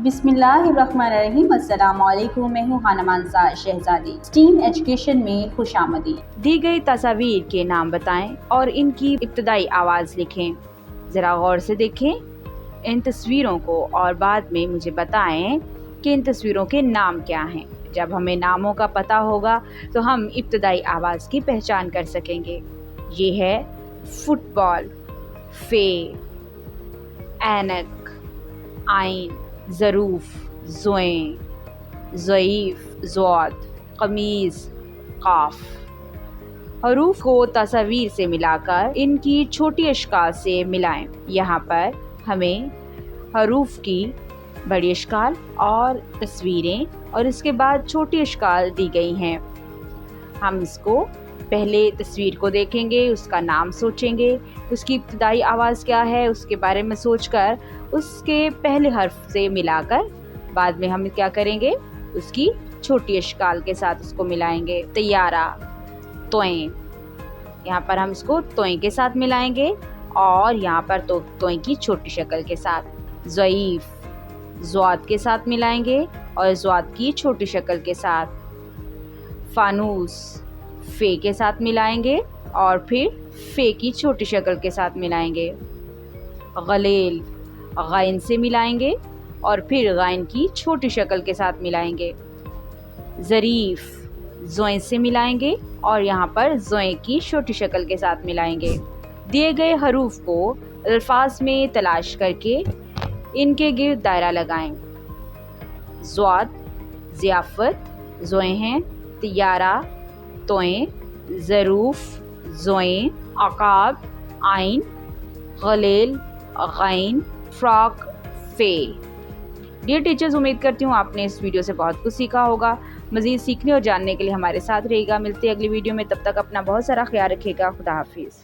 बिस्मिल्लाहिर्रहमानिर्रहीम। अस्सलाम वालेकुम। मैं हूँ हानमानसा शहजादी। स्टीम एजुकेशन में खुश आमदीद। दी गई तस्वीर के नाम बताएं और इनकी इब्तदाई आवाज़ लिखें। ज़रा गौर से देखें इन तस्वीरों को और बाद में मुझे बताएं कि इन तस्वीरों के नाम क्या हैं। जब हमें नामों का पता होगा तो हम इब्तदाई आवाज़ की पहचान कर सकेंगे। ये है फुटबॉल, फे, ऐनक, आइन, ज़रूफ, ज़ोएं, ज़ईफ़, ज़ौद, क़मीज़, क़ाफ़। हरूफ को तस्वीर से मिलाकर इनकी छोटी अशकाल से मिलाएं। यहाँ पर हमें हरूफ की बड़ी अशकाल और तस्वीरें और इसके बाद छोटी अशकाल दी गई हैं। हम इसको पहले तस्वीर को देखेंगे, उसका नाम सोचेंगे, उसकी इब्तदाई आवाज़ क्या है उसके बारे में सोचकर उसके पहले हर्फ से मिलाकर बाद में हम क्या करेंगे, उसकी छोटी अशकाल के साथ उसको मिलाएंगे। तैयारा, तोएं, यहाँ पर हम इसको तोएं के साथ मिलाएंगे और यहाँ पर तोएं की छोटी शक्ल के साथ। ज़ईफ़, ज़ौद के साथ मिलाएंगे और ज़ौद की छोटी शक्ल के साथ। फ़ानूस, फ़े के साथ मिलाएंगे और फिर फ़े की छोटी शक्ल के साथ मिलाएंगे। गलेल, गाइन से मिलाएंगे और फिर गाइन की छोटी शक्ल के साथ मिलाएंगे। ज़रीफ़, ज़ोएं से मिलाएंगे और यहाँ पर ज़ोएं की छोटी शक्ल के साथ मिलाएंगे। दिए गए हरूफ को अल्फाज में तलाश करके इनके गिर्द दायरा लगाएं। ज़ौद, ज़ियाफ़त, ज़ोएं हैं। तैयारा, तोएं, ज़रूफ़, ज़ोएं, अक़ाब, आइन, गलेल, गाइन, फ़्रॉक, फ़े। डियर टीचर्स, उम्मीद करती हूँ आपने इस वीडियो से बहुत कुछ सीखा होगा। मज़ीद सीखने और जानने के लिए हमारे साथ रहिएगा। मिलते हैं अगली वीडियो में, तब तक अपना बहुत सारा ख्याल रखिएगा। खुदा हाफिज़।